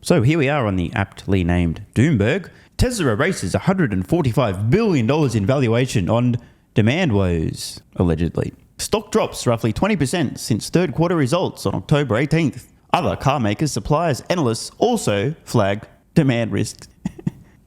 So here we are on the aptly named Doomberg. Tesla erases $145 billion in valuation on demand woes, allegedly. Stock drops roughly 20% since third quarter results on October 18th. Other car makers, suppliers, analysts also flagged demand risks.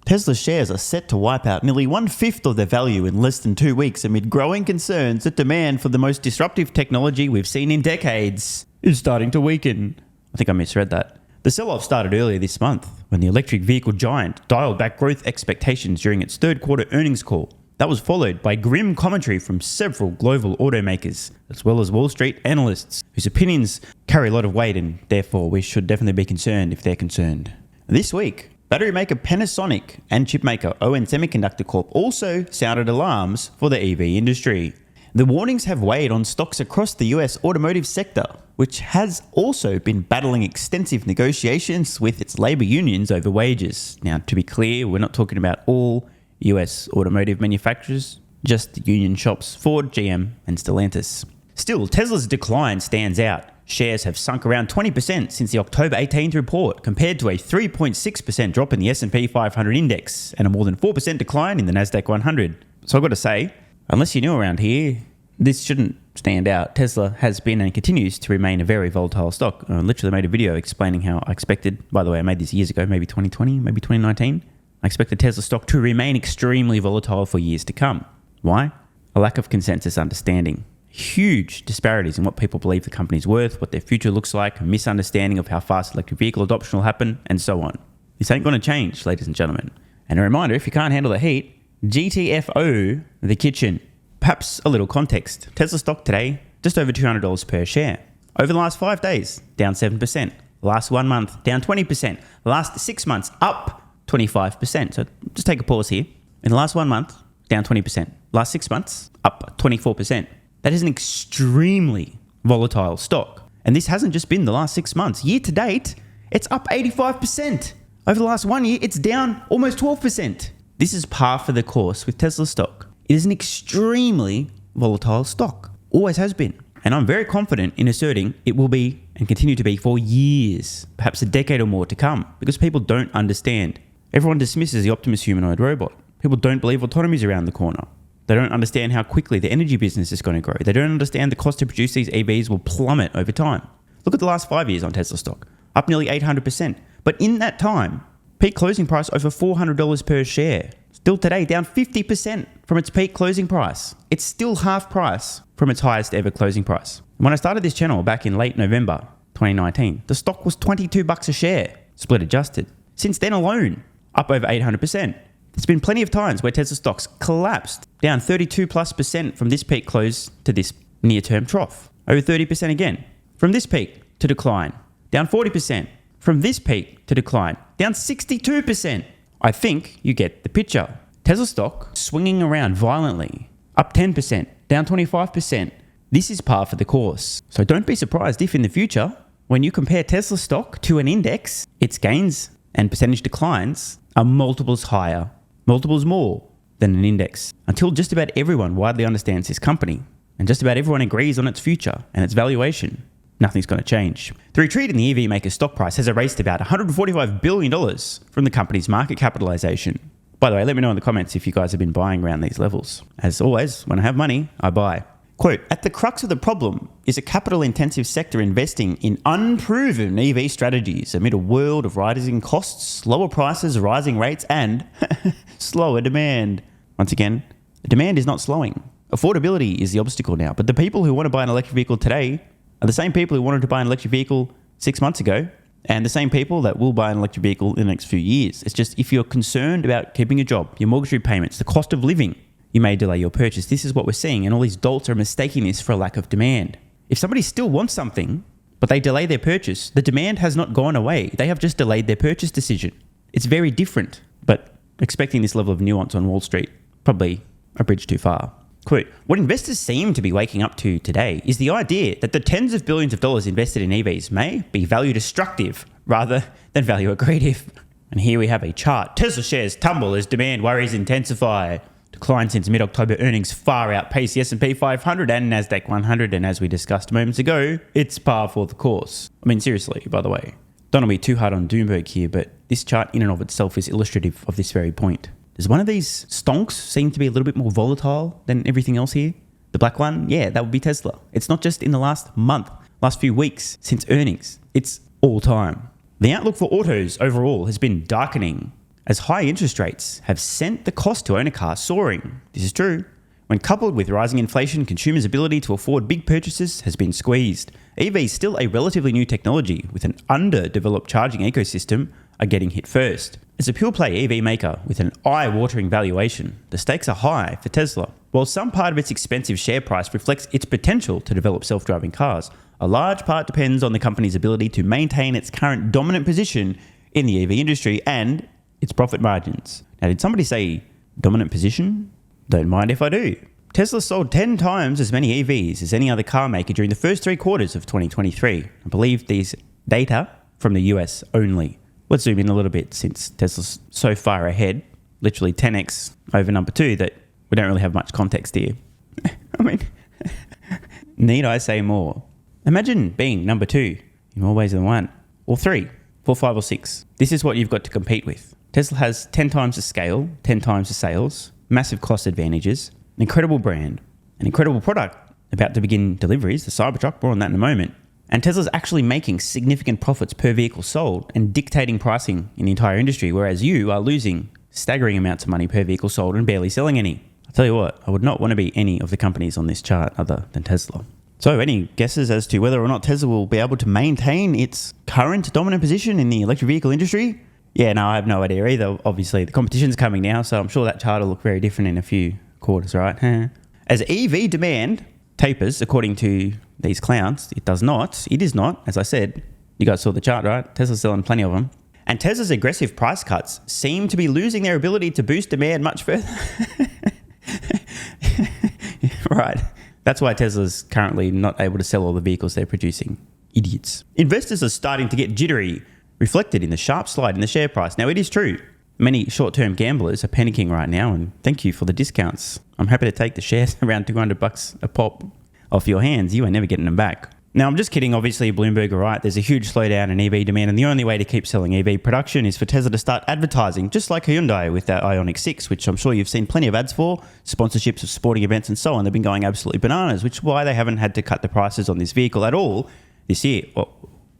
Tesla shares are set to wipe out nearly 1/5 of their value in less than 2 weeks amid growing concerns that demand for the most disruptive technology we've seen in decades is starting to weaken. I think I misread that. The sell-off started earlier this month when the electric vehicle giant dialed back growth expectations during its third quarter earnings call. That was followed by grim commentary from several global automakers, as well as Wall Street analysts, whose opinions carry a lot of weight and therefore we should definitely be concerned if they're concerned. This week, battery maker Panasonic and chipmaker ON Semiconductor Corp also sounded alarms for the EV industry. The warnings have weighed on stocks across the US automotive sector, which has also been battling extensive negotiations with its labor unions over wages. Now, to be clear, we're not talking about all US automotive manufacturers, just the union shops Ford, GM, and Stellantis. Still, Tesla's decline stands out. Shares have sunk around 20% since the October 18th report, compared to a 3.6% drop in the S&P 500 index and a more than 4% decline in the Nasdaq 100. So I've got to say, unless you're new around here, this shouldn't stand out. Tesla has been and continues to remain a very volatile stock. I literally made a video explaining how I expected, by the way, I made this years ago, maybe 2020, maybe 2019. I expect the Tesla stock to remain extremely volatile for years to come. Why? A lack of consensus understanding. Huge disparities in what people believe the company's worth, what their future looks like, a misunderstanding of how fast electric vehicle adoption will happen, and so on. This ain't going to change, ladies and gentlemen. And a reminder, if you can't handle the heat, GTFO the kitchen. Perhaps a little context. Tesla stock today, just over $200 per share. Over the last 5 days, down 7%. Last 1 month, down 20%. Last 6 months, up 25%. So just take a pause here. In the last 1 month, down 20%. Last 6 months, up 24%. That is an extremely volatile stock. And this hasn't just been the last 6 months. Year to date, it's up 85%. Over the last 1 year, it's down almost 12%. This is par for the course with Tesla stock. It is an extremely volatile stock. Always has been. And I'm very confident in asserting it will be and continue to be for years, perhaps a decade or more to come, because people don't understand. Everyone dismisses the Optimus humanoid robot. People don't believe autonomy is around the corner. They don't understand how quickly the energy business is going to grow. They don't understand the cost to produce these EVs will plummet over time. Look at the last 5 years on Tesla stock, up nearly 800%. But in that time, peak closing price over $400 per share. Still today, down 50% from its peak closing price. It's still half price from its highest ever closing price. When I started this channel back in late November 2019, the stock was $22 a share, split adjusted. Since then alone, up over 800%. There's been plenty of times where Tesla stocks collapsed, down 32+% from this peak close to this near-term trough. Over 30% again. From this peak to decline, down 40%. From this peak to decline, down 62%. I think you get the picture. Tesla stock swinging around violently, up 10%, down 25%. This is par for the course. So don't be surprised if in the future, when you compare Tesla stock to an index, its gains and percentage declines are multiples higher, multiples more than an index. Until just about everyone widely understands this company and just about everyone agrees on its future and its valuation, nothing's going to change. The retreat in the EV maker's stock price has erased about $145 billion from the company's market capitalization. By the way, let me know in the comments if you guys have been buying around these levels. As always, when I have money, I buy. Quote, at the crux of the problem is a capital-intensive sector investing in unproven EV strategies amid a world of rising costs, lower prices, rising rates, and slower demand. Once again, demand is not slowing. Affordability is the obstacle now, but the people who want to buy an electric vehicle today are the same people who wanted to buy an electric vehicle 6 months ago and the same people that will buy an electric vehicle in the next few years. It's just if you're concerned about keeping a job, your mortgage repayments, the cost of living, you may delay your purchase. This is what we're seeing, and all these dolts are mistaking this for a lack of demand. If somebody still wants something, but they delay their purchase, the demand has not gone away. They have just delayed their purchase decision. It's very different, but expecting this level of nuance on Wall Street, probably a bridge too far. Quote, what investors seem to be waking up to today is the idea that the tens of billions of dollars invested in EVs may be value destructive rather than value accretive. And here we have a chart. Tesla shares tumble as demand worries intensify. Decline since mid-October earnings far outpace the S&P 500 and Nasdaq 100. And as we discussed moments ago, it's par for the course. I mean, seriously, by the way. don't want to be too hard on Doomberg here, but this chart in and of itself is illustrative of this very point. Does one of these stonks seem to be a little bit more volatile than everything else here? The black one? Yeah, that would be Tesla. It's not just in the last month, last few weeks since earnings. It's all time. The outlook for autos overall has been darkening as high interest rates have sent the cost to own a car soaring. This is true. When coupled with rising inflation, consumers' ability to afford big purchases has been squeezed. EVs, still a relatively new technology with an underdeveloped charging ecosystem, are getting hit first. As a pure-play EV maker with an eye-watering valuation, the stakes are high for Tesla. While some part of its expensive share price reflects its potential to develop self-driving cars, a large part depends on the company's ability to maintain its current dominant position in the EV industry and its profit margins. Now, did somebody say dominant position? Don't mind if I do. Tesla sold 10 times as many EVs as any other car maker during the first 3 quarters of 2023. I believe these data from the US only. Let's zoom in a little bit since Tesla's so far ahead, literally 10x over number 2, that we don't really have much context here. I mean, need I say more? Imagine being number 2 in more ways than one, or 3, 4, 5, or 6. This is what you've got to compete with. Tesla has 10 times the scale, 10 times the sales, massive cost advantages, an incredible brand, an incredible product about to begin deliveries, the Cybertruck, more on that in a moment. And Tesla's actually making significant profits per vehicle sold and dictating pricing in the entire industry, whereas you are losing staggering amounts of money per vehicle sold and barely selling any. I'll tell you what, I would not want to be any of the companies on this chart other than Tesla. So any guesses as to whether or not Tesla will be able to maintain its current dominant position in the electric vehicle industry? Yeah, no, I have no idea either. Obviously, the competition's coming now, so I'm sure that chart will look very different in a few quarters, right? As EV demand tapers, according to these clowns, it does not. It is not, as I said. You guys saw the chart, right? Tesla's selling plenty of them. And Tesla's aggressive price cuts seem to be losing their ability to boost demand much further. Right. That's why Tesla's currently not able to sell all the vehicles they're producing. Idiots. Investors are starting to get jittery, reflected in the sharp slide in the share price. Now, it is true. Many short-term gamblers are panicking right now, and thank you for the discounts. I'm happy to take the shares around $200 a pop off your hands. You are never getting them back. Now, I'm just kidding. Obviously, Bloomberg are right. There's a huge slowdown in EV demand, and the only way to keep selling EV production is for Tesla to start advertising, just like Hyundai with their Ioniq 6, which I'm sure you've seen plenty of ads for, sponsorships of sporting events and so on. They've been going absolutely bananas, which is why they haven't had to cut the prices on this vehicle at all this year. Oh,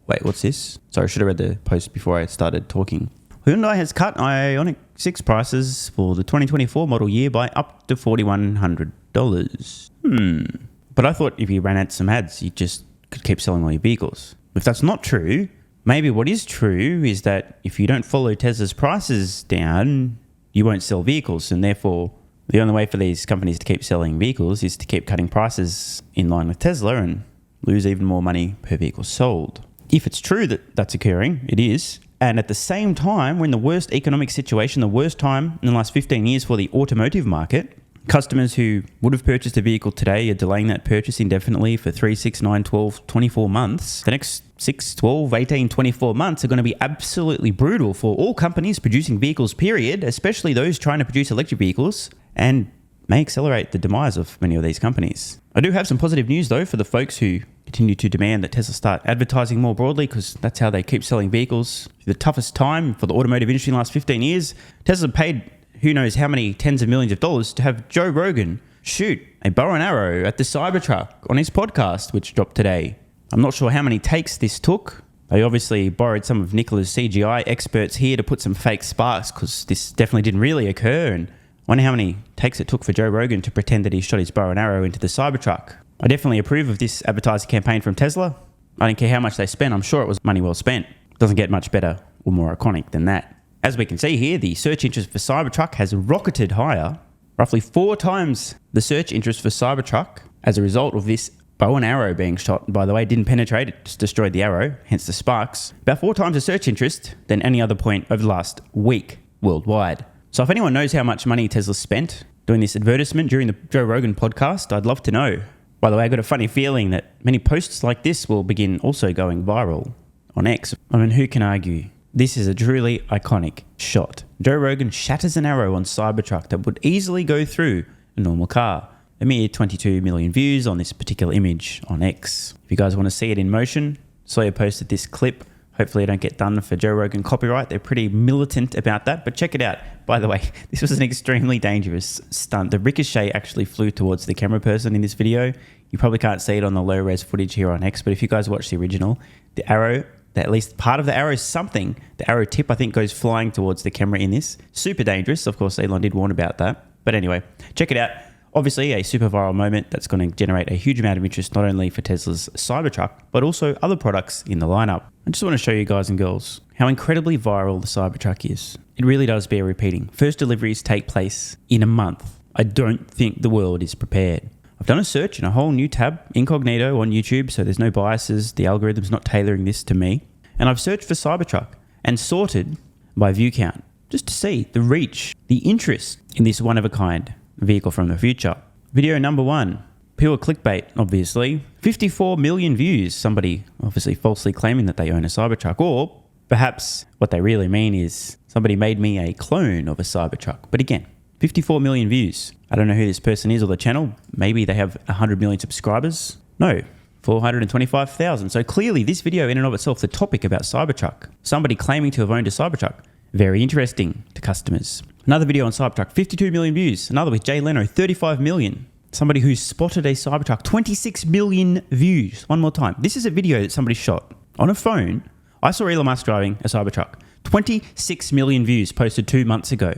wait, what's this? Sorry, I should have read the post before I started talking. Hyundai has cut Ioniq 6 prices for the 2024 model year by up to $4,100. But I thought if you ran out some ads, you just could keep selling all your vehicles. If that's not true, maybe what is true is that if you don't follow Tesla's prices down, you won't sell vehicles. And therefore, the only way for these companies to keep selling vehicles is to keep cutting prices in line with Tesla and lose even more money per vehicle sold. If it's true that that's occurring, it is. And at the same time, we're in the worst economic situation, the worst time in the last 15 years for the automotive market. Customers who would have purchased a vehicle today are delaying that purchase indefinitely for 3, 6, 9, 12, 24 months. The next 6, 12, 18, 24 months are going to be absolutely brutal for all companies producing vehicles, period, especially those trying to produce electric vehicles, and may accelerate the demise of many of these companies. I do have some positive news, though, for the folks who continue to demand that Tesla start advertising more broadly, because that's how they keep selling vehicles. The toughest time for the automotive industry in the last 15 years, Tesla paid who knows how many tens of millions of dollars to have Joe Rogan shoot a bow and arrow at the Cybertruck on his podcast, which dropped today. I'm not sure how many takes this took. They obviously borrowed some of Nikola's CGI experts here to put some fake sparks, because this definitely didn't really occur. And I wonder how many takes it took for Joe Rogan to pretend that he shot his bow and arrow into the Cybertruck. I definitely approve of this advertising campaign from Tesla. I don't care how much they spent. I'm sure it was money well spent. It doesn't get much better or more iconic than that. As we can see here, the search interest for Cybertruck has rocketed higher, roughly 4 times the search interest for Cybertruck as a result of this bow and arrow being shot. By the way, it didn't penetrate, it just destroyed the arrow, hence the sparks. About 4 times the search interest than any other point over the last week worldwide. So if anyone knows how much money Tesla spent doing this advertisement during the Joe Rogan podcast, I'd love to know. By the way, I got a funny feeling that many posts like this will begin also going viral on X. I mean, who can argue? This is a truly iconic shot. Joe Rogan shatters an arrow on Cybertruck that would easily go through a normal car. A mere 22 million views on this particular image on X. If you guys want to see it in motion, Sawyer posted this clip. Hopefully I don't get done for Joe Rogan copyright. They're pretty militant about that, but check it out. By the way, this was an extremely dangerous stunt. The ricochet actually flew towards the camera person in this video. You probably can't see it on the low res footage here on X, but if you guys watch the original, the arrow, at least part of the arrow is something. The arrow tip, I think, goes flying towards the camera in this. Super dangerous. Of course, Elon did warn about that. But anyway, check it out. Obviously, a super viral moment that's going to generate a huge amount of interest, not only for Tesla's Cybertruck, but also other products in the lineup. I just want to show you guys and girls how incredibly viral the Cybertruck is. It really does bear repeating. First deliveries take place in a month. I don't think the world is prepared. I've done a search in a whole new tab, incognito on YouTube, so there's no biases. The algorithm's not tailoring this to me. And I've searched for Cybertruck and sorted by view count, just to see the reach, the interest in this one-of-a-kind vehicle from the future. Video number 1, pure clickbait, obviously. 54 million views. Somebody obviously falsely claiming that they own a Cybertruck, or perhaps what they really mean is somebody made me a clone of a Cybertruck. But again, 54 million views. I don't know who this person is or the channel. Maybe they have 100 million subscribers. No, 425,000. So clearly this video in and of itself, the topic about Cybertruck, somebody claiming to have owned a Cybertruck, very interesting to customers. Another video on Cybertruck, 52 million views. Another with Jay Leno, 35 million. Somebody who spotted a Cybertruck, 26 million views. One more time. This is a video that somebody shot on a phone. I saw Elon Musk driving a Cybertruck. 26 million views posted 2 months ago.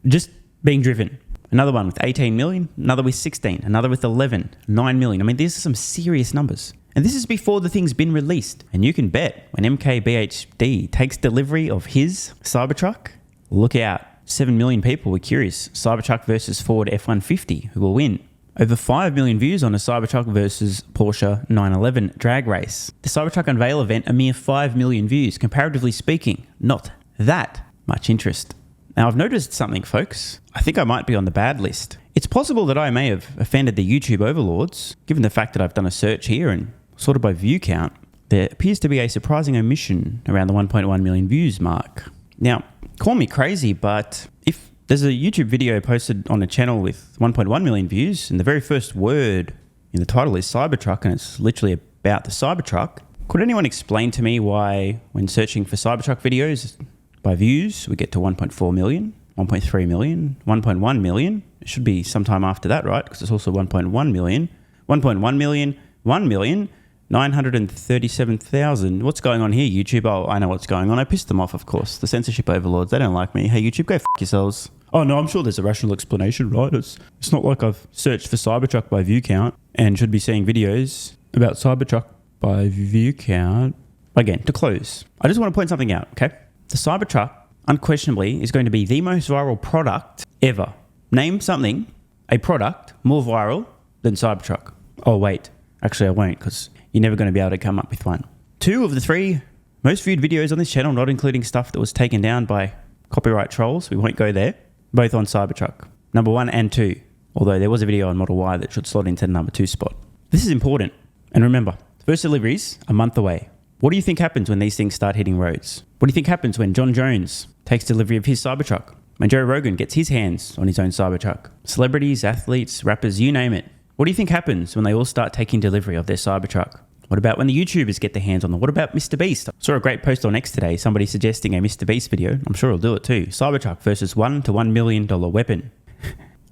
Just being driven. Another one with 18 million. Another with 16. Another with 11. 9 million. I mean, these are some serious numbers. And this is before the thing's been released. And you can bet when MKBHD takes delivery of his Cybertruck, look out. 7 million people were curious. Cybertruck versus Ford F-150. Who will win? Over 5 million views on a Cybertruck versus Porsche 911 drag race. The Cybertruck Unveil event, a mere 5 million views. Comparatively speaking, not that much interest. Now, I've noticed something, folks. I think I might be on the bad list. It's possible that I may have offended the YouTube overlords, given the fact that I've done a search here and sorted by view count. There appears to be a surprising omission around the 1.1 million views mark. Now, call me crazy, but if there's a YouTube video posted on a channel with 1.1 million views, and the very first word in the title is Cybertruck, and it's literally about the Cybertruck, could anyone explain to me why, when searching for Cybertruck videos by views, we get to 1.4 million, 1.3 million, 1.1 million? It should be sometime after that, right? Because it's also 1.1 million, 1.1 million, 1 million, 937,000. What's going on here, YouTube? Oh, I know what's going on. I pissed them off, of course. The censorship overlords, they don't like me. Hey, YouTube, go f*** yourselves. Oh, no, I'm sure there's a rational explanation, right? It's not like I've searched for Cybertruck by view count and should be seeing videos about Cybertruck by view count. Again, to close, I just want to point something out, okay? The Cybertruck, unquestionably, is going to be the most viral product ever. Name something, a product, more viral than Cybertruck. Oh, wait. Actually, I won't, because you're never going to be able to come up with one. 2 of the 3 most viewed videos on this channel, not including stuff that was taken down by copyright trolls, we won't go there, both on Cybertruck. Number 1 and 2. Although there was a video on Model Y that should slot into the number 2 spot. This is important. And remember, first deliveries, a month away. What do you think happens when these things start hitting roads? What do you think happens when John Jones takes delivery of his Cybertruck? When Joe Rogan gets his hands on his own Cybertruck? Celebrities, athletes, rappers, you name it. What do you think happens when they all start taking delivery of their Cybertruck? What about when the YouTubers get their hands on them? What about Mr. Beast? I saw a great post on X today, somebody suggesting a Mr. Beast video. I'm sure he'll do it too. Cybertruck versus $1 to $1 million weapon.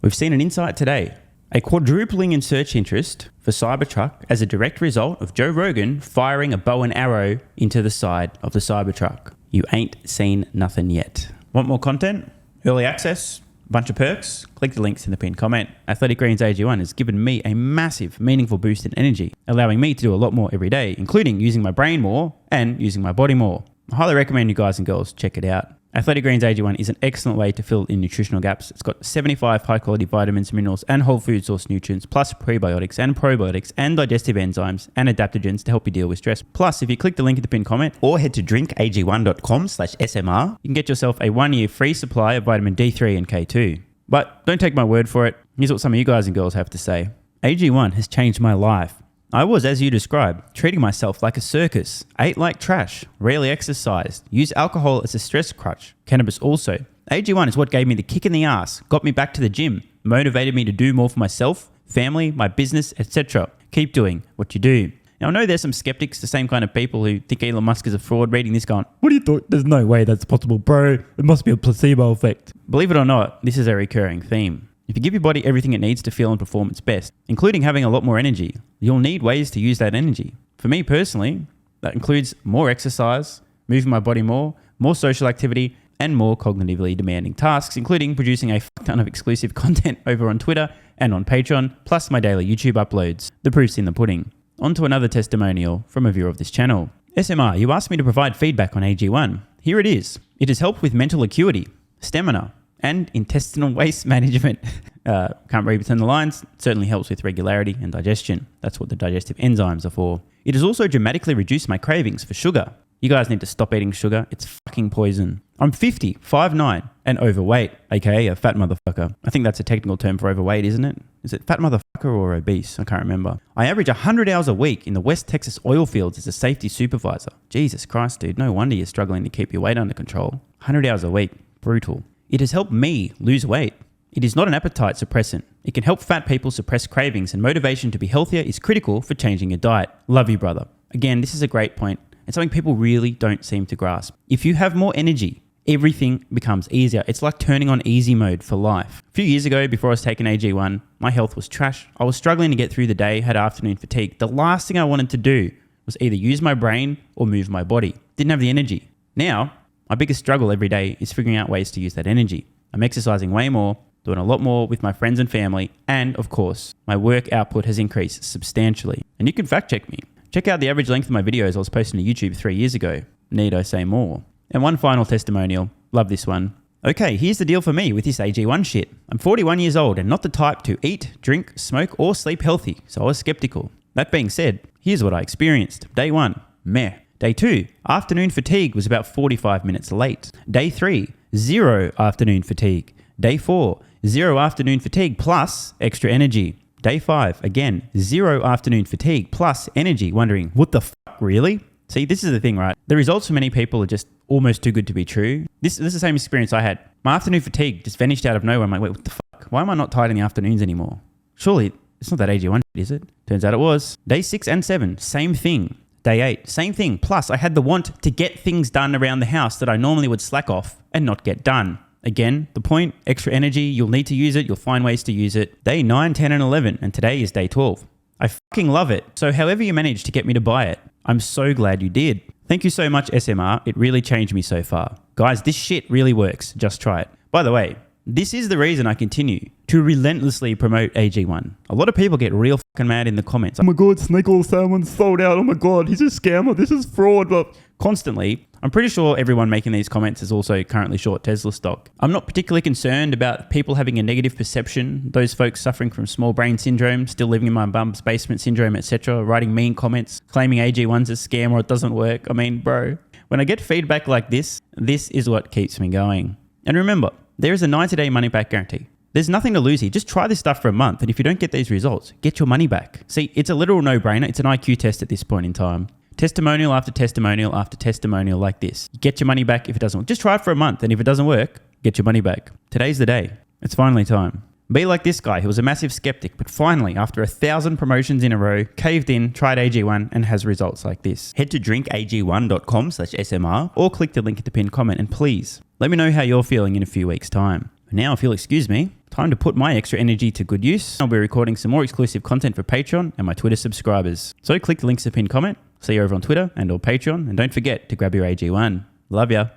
We've seen an insight today. A quadrupling in search interest for Cybertruck as a direct result of Joe Rogan firing a bow and arrow into the side of the Cybertruck. You ain't seen nothing yet. Want more content? Early access? Bunch of perks? Click the links in the pinned comment. Athletic Greens AG1 has given me a massive, meaningful boost in energy, allowing me to do a lot more every day, including using my brain more and using my body more. I highly recommend you guys and girls check it out. Athletic Greens AG1 is an excellent way to fill in nutritional gaps. It's got 75 high-quality vitamins, minerals, and whole food source nutrients, plus prebiotics and probiotics and digestive enzymes and adaptogens to help you deal with stress. Plus, if you click the link in the pinned comment or head to drinkag1.com/SMR, you can get yourself a 1-year free supply of vitamin D3 and K2. But don't take my word for it. Here's what some of you guys and girls have to say. AG1 has changed my life. I was, as you described, treating myself like a circus, ate like trash, rarely exercised, used alcohol as a stress crutch, cannabis also. AG1 is what gave me the kick in the ass, got me back to the gym, motivated me to do more for myself, family, my business, etc. Keep doing what you do. Now, I know there's some skeptics, the same kind of people who think Elon Musk is a fraud, reading this going, what do you thought? There's no way that's possible, bro. It must be a placebo effect. Believe it or not, this is a recurring theme. If you give your body everything it needs to feel and perform its best, including having a lot more energy, you'll need ways to use that energy. For me personally, that includes more exercise, moving my body more social activity, and more cognitively demanding tasks, including producing a fuck ton of exclusive content over on Twitter and on Patreon, plus my daily YouTube uploads. The proof's in the pudding. On to another testimonial from a viewer of this channel. SMR, you asked me to provide feedback on AG1. Here it is. It has helped with mental acuity, stamina, and intestinal waste management. Can't read between the lines. Certainly helps with regularity and digestion. That's what the digestive enzymes are for. It has also dramatically reduced my cravings for sugar. You guys need to stop eating sugar. It's fucking poison. I'm 50, 5'9", and overweight, aka a fat motherfucker. I think that's a technical term for overweight, isn't it? Is it fat motherfucker or obese? I can't remember. I average 100 hours a week in the West Texas oil fields as a safety supervisor. Jesus Christ, dude. No wonder you're struggling to keep your weight under control. 100 hours a week. Brutal. It has helped me lose weight. It is not an appetite suppressant. It can help fat people suppress cravings, and motivation to be healthier is critical for changing your diet. Love you, brother. Again, this is a great point. It's something people really don't seem to grasp. If you have more energy, everything becomes easier. It's like turning on easy mode for life. A few years ago, before I was taking AG1, my health was trash. I was struggling to get through the day, had afternoon fatigue. The last thing I wanted to do was either use my brain or move my body. Didn't have the energy. Now, my biggest struggle every day is figuring out ways to use that energy. I'm exercising way more, doing a lot more with my friends and family, and of course, my work output has increased substantially. And you can fact check me. Check out the average length of my videos I was posting to YouTube 3 years ago. Need I say more? And one final testimonial. Love this one. Okay, here's the deal for me with this AG1 shit. I'm 41 years old and not the type to eat, drink, smoke, or sleep healthy, so I was skeptical. That being said, here's what I experienced. Day 1, meh. Day 2, afternoon fatigue was about 45 minutes late. Day 3, 0 afternoon fatigue. Day 4, 0 afternoon fatigue plus extra energy. Day 5, again, 0 afternoon fatigue plus energy, wondering, what the fuck, really? See, this is the thing, right? The results for many people are just almost too good to be true. This is the same experience I had. My afternoon fatigue just vanished out of nowhere. I'm like, wait, what the fuck? Why am I not tired in the afternoons anymore? Surely, it's not that AG1 shit, is it? Turns out it was. Day 6 and 7, same thing. Day 8, same thing. Plus, I had the want to get things done around the house that I normally would slack off and not get done. Again, the point, extra energy, you'll need to use it, you'll find ways to use it. Day 9, 10, and 11, and today is day 12. I fucking love it. So however you managed to get me to buy it, I'm so glad you did. Thank you so much, SMR. It really changed me so far. Guys, this shit really works. Just try it. By the way, this is the reason I continue to relentlessly promote AG1. A lot of people get real fucking mad in the comments. Oh my God, snake oil salmon's sold out. Oh my God, he's a scammer. This is fraud. But constantly, I'm pretty sure everyone making these comments is also currently short Tesla stock. I'm not particularly concerned about people having a negative perception, those folks suffering from small brain syndrome, still living in my bum's basement syndrome, etc., writing mean comments, claiming AG1's a scam or it doesn't work. I mean, bro, when I get feedback like this is what keeps me going. And remember, there is a 90-day money-back guarantee. There's nothing to lose here. Just try this stuff for a month, and if you don't get these results, get your money back. See, it's a literal no-brainer. It's an IQ test at this point in time. Testimonial after testimonial after testimonial like this. Get your money back if it doesn't work. Just try it for a month, and if it doesn't work, get your money back. Today's the day. It's finally time. Be like this guy who was a massive skeptic, but finally, after 1,000 promotions in a row, caved in, tried AG1, and has results like this. Head to drinkag1.com/SMR or click the link in the pinned comment, and please, let me know how you're feeling in a few weeks' time. Now, if you'll excuse me, time to put my extra energy to good use. I'll be recording some more exclusive content for Patreon and my Twitter subscribers. So click the links in the pinned comment. See you over on Twitter and or Patreon, and don't forget to grab your AG1. Love ya.